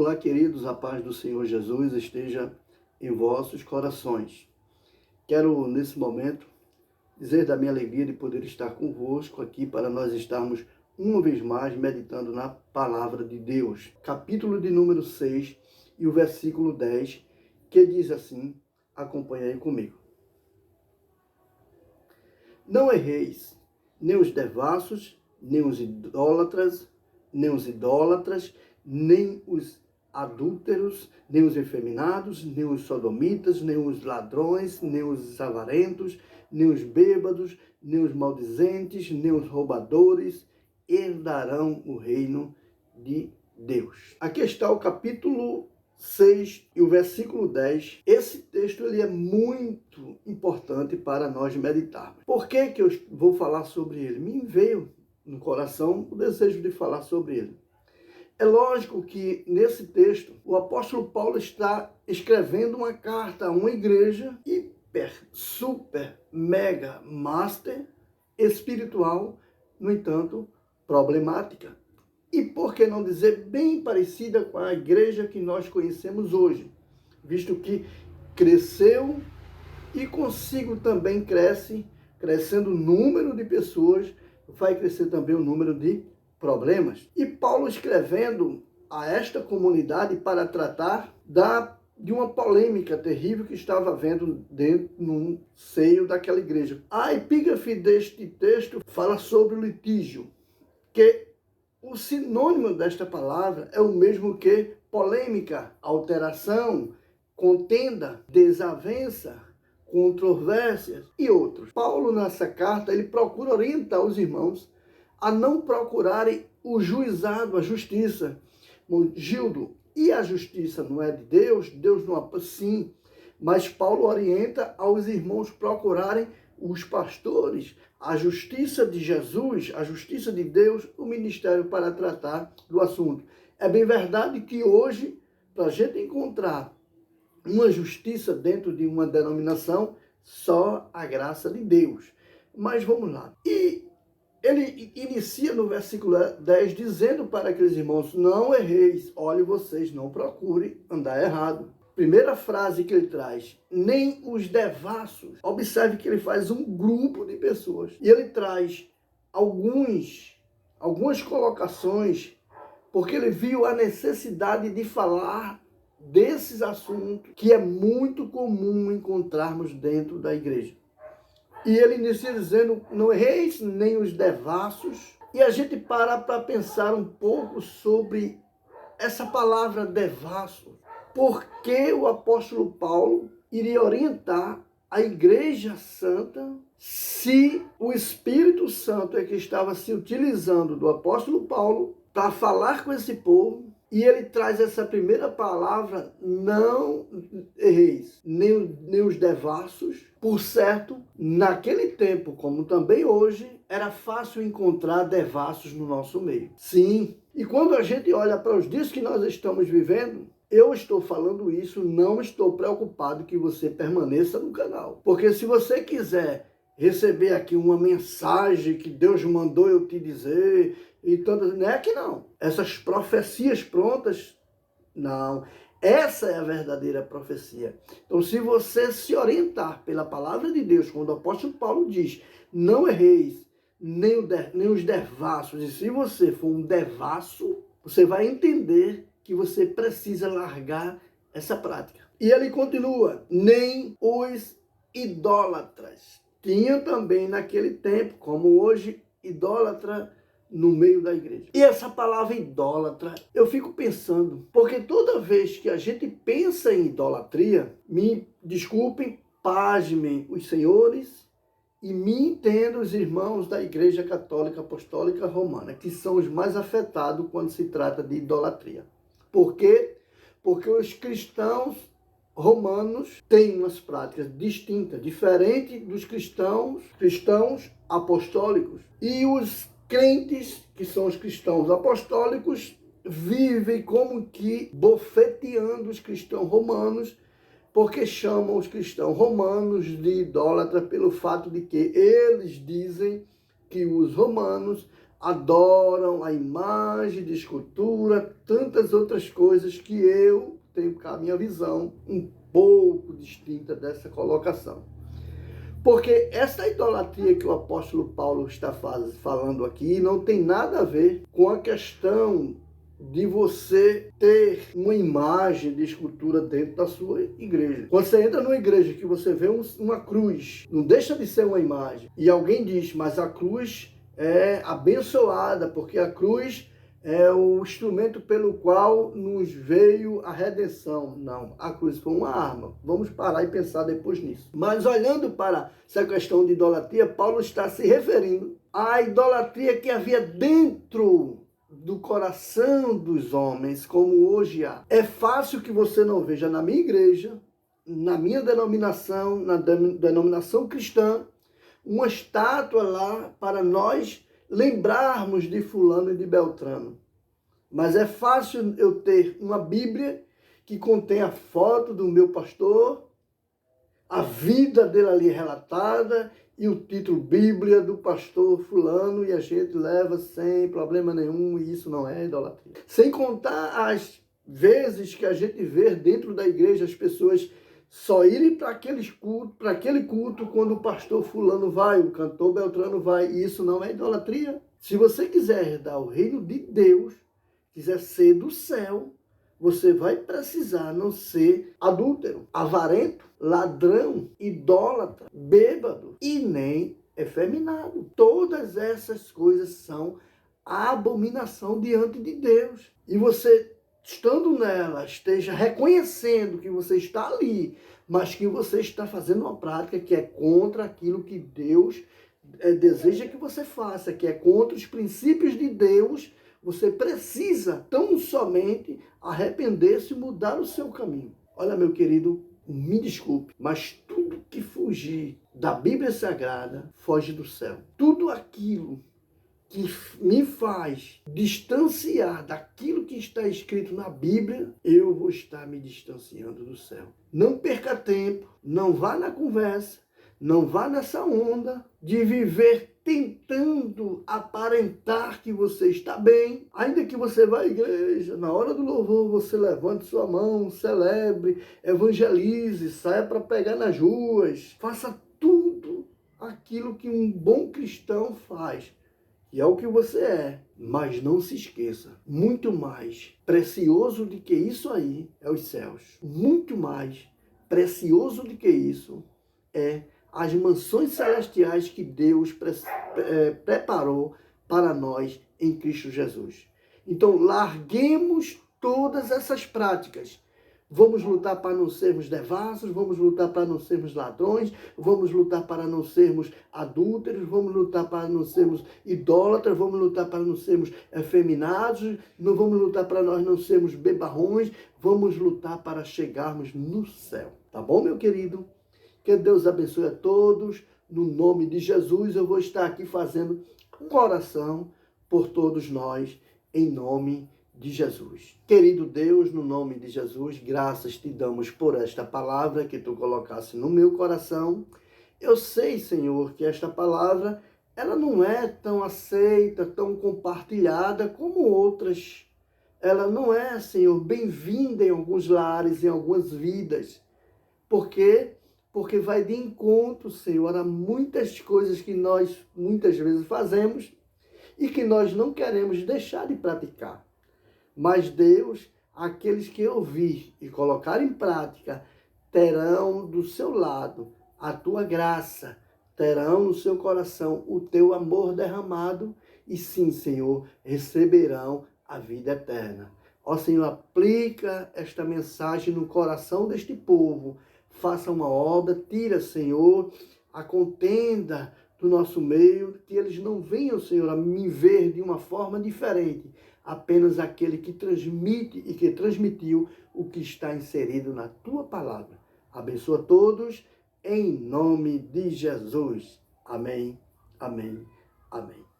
Olá, queridos, a paz do Senhor Jesus esteja em vossos corações. Quero, nesse momento, dizer da minha alegria de poder estar convosco aqui para nós estarmos uma vez mais meditando na palavra de Deus. Capítulo de número 6 e o versículo 10, que diz assim, acompanha aí comigo. Não erreis, nem os devassos, nem os idólatras, nem os adúlteros, nem os efeminados, nem os sodomitas, nem os ladrões, nem os avarentos, nem os bêbados, nem os maldizentes, nem os roubadores herdarão o reino de Deus. Aqui está o capítulo 6 e o versículo 10. Esse texto ele é muito importante para nós meditarmos. Por que eu vou falar sobre ele? Me veio no coração o desejo de falar sobre ele. É lógico que nesse texto o apóstolo Paulo está escrevendo uma carta a uma igreja hiper, super, mega, master, espiritual, no entanto, problemática. E por que não dizer bem parecida com a igreja que nós conhecemos hoje, visto que cresceu e consigo também crescendo o número de pessoas, vai crescer também o número de problemas. E Paulo escrevendo a esta comunidade para tratar de uma polêmica terrível que estava havendo dentro no seio daquela igreja. A epígrafe deste texto fala sobre o litígio, que o sinônimo desta palavra é o mesmo que polêmica, alteração, contenda, desavença, controvérsias e outros. Paulo, nessa carta, ele procura orientar os irmãos a não procurarem o juizado, a justiça. Gildo, e a justiça não é de Deus? Deus não é sim, mas Paulo orienta aos irmãos procurarem os pastores, a justiça de Jesus, a justiça de Deus, o ministério para tratar do assunto. É bem verdade que hoje, para a gente encontrar uma justiça dentro de uma denominação, só a graça de Deus. Mas vamos lá. E ele inicia no versículo 10 dizendo para aqueles irmãos, não erreis, olhe vocês, não procurem andar errado. Primeira frase que ele traz, nem os devassos. Observe que ele faz um grupo de pessoas. E ele traz algumas colocações, porque ele viu a necessidade de falar desses assuntos que é muito comum encontrarmos dentro da igreja. E ele inicia dizendo, não erreis nem os devassos. E a gente para pensar um pouco sobre essa palavra devasso. Por que o apóstolo Paulo iria orientar a igreja santa se o Espírito Santo é que estava se utilizando do apóstolo Paulo para falar com esse povo? E ele traz essa primeira palavra, não erreis, nem os devassos. Por certo, naquele tempo, como também hoje, era fácil encontrar devassos no nosso meio. Sim, e quando a gente olha para os dias que nós estamos vivendo, eu estou falando isso, não estou preocupado que você permaneça no canal. Porque se você quiser receber aqui uma mensagem que Deus mandou eu te dizer, e tantas, não é que não. Essas profecias prontas, não. Essa é a verdadeira profecia. Então, se você se orientar pela palavra de Deus, quando o apóstolo Paulo diz, não erreis, nem os devassos, e se você for um devasso, você vai entender que você precisa largar essa prática. E ele continua, nem os idólatras. Tinha também naquele tempo, como hoje, idólatra no meio da igreja. E essa palavra idólatra, eu fico pensando, porque toda vez que a gente pensa em idolatria, me desculpem, pasmem os senhores e me entendam os irmãos da Igreja Católica Apostólica Romana, que são os mais afetados quando se trata de idolatria. Por quê? Porque os cristãos romanos têm umas práticas distintas, diferentes dos cristãos apostólicos. E os crentes, que são os cristãos apostólicos, vivem como que bofeteando os cristãos romanos, porque chamam os cristãos romanos de idólatras pelo fato de que eles dizem que os romanos adoram a imagem de escultura, tantas outras coisas que eu tenho a minha visão um pouco distinta dessa colocação. Porque essa idolatria que o apóstolo Paulo está falando aqui não tem nada a ver com a questão de você ter uma imagem de escultura dentro da sua igreja. Quando você entra numa igreja que você vê uma cruz, não deixa de ser uma imagem. E alguém diz, mas a cruz é abençoada, porque a cruz é o instrumento pelo qual nos veio a redenção. Não, a cruz foi uma arma. Vamos parar e pensar depois nisso. Mas olhando para essa questão de idolatria, Paulo está se referindo à idolatria que havia dentro do coração dos homens, como hoje há. É fácil que você não veja na minha igreja, na minha denominação, na denominação cristã, uma estátua lá para nós lembrarmos de fulano e de Beltrano. Mas é fácil eu ter uma Bíblia que contém a foto do meu pastor, a vida dele ali relatada e o título Bíblia do pastor fulano, e a gente leva sem problema nenhum, e isso não é idolatria. Sem contar as vezes que a gente vê dentro da igreja as pessoas só irem para aquele culto quando o pastor fulano vai, o cantor Beltrano vai, e isso não é idolatria. Se você quiser herdar o reino de Deus, quiser ser do céu, você vai precisar não ser adúltero, avarento, ladrão, idólatra, bêbado e nem efeminado. Todas essas coisas são abominação diante de Deus. E você, estando nela, esteja reconhecendo que você está ali, mas que você está fazendo uma prática que é contra aquilo que Deus deseja que você faça, que é contra os princípios de Deus. Você precisa tão somente arrepender-se e mudar o seu caminho. Olha, meu querido, me desculpe, mas tudo que fugir da Bíblia Sagrada foge do céu. Tudo aquilo que me faz distanciar daquilo que está escrito na Bíblia, eu vou estar me distanciando do céu. Não perca tempo, não vá na conversa, não vá nessa onda de viver tentando aparentar que você está bem. Ainda que você vá à igreja, na hora do louvor você levante sua mão, celebre, evangelize, saia para pegar nas ruas. Faça tudo aquilo que um bom cristão faz. E é o que você é. Mas não se esqueça, muito mais precioso do que isso aí é os céus. Muito mais precioso do que isso é as mansões celestiais que Deus preparou para nós em Cristo Jesus. Então, larguemos todas essas práticas. Vamos lutar para não sermos devassos, vamos lutar para não sermos ladrões, vamos lutar para não sermos adúlteros, vamos lutar para não sermos idólatras, vamos lutar para não sermos efeminados, não vamos lutar para nós não sermos bebarrões, vamos lutar para chegarmos no céu. Tá bom, meu querido? Que Deus abençoe a todos. No nome de Jesus, eu vou estar aqui fazendo uma oração por todos nós, em nome de Jesus. Querido Deus, no nome de Jesus, graças te damos por esta palavra que tu colocaste no meu coração. Eu sei, Senhor, que esta palavra, ela não é tão aceita, tão compartilhada como outras. Ela não é, Senhor, bem-vinda em alguns lares, em algumas vidas. Por quê? Porque vai de encontro, Senhor, a muitas coisas que nós muitas vezes fazemos e que nós não queremos deixar de praticar. Mas Deus, aqueles que ouvir e colocar em prática, terão do seu lado a tua graça, terão no seu coração o teu amor derramado e sim, Senhor, receberão a vida eterna. Ó Senhor, aplica esta mensagem no coração deste povo. Faça uma obra, tira, Senhor, a contenda do nosso meio, que eles não venham, Senhor, a me ver de uma forma diferente, apenas aquele que transmite e que transmitiu o que está inserido na tua palavra. Abençoa todos, em nome de Jesus. Amém, amém, amém.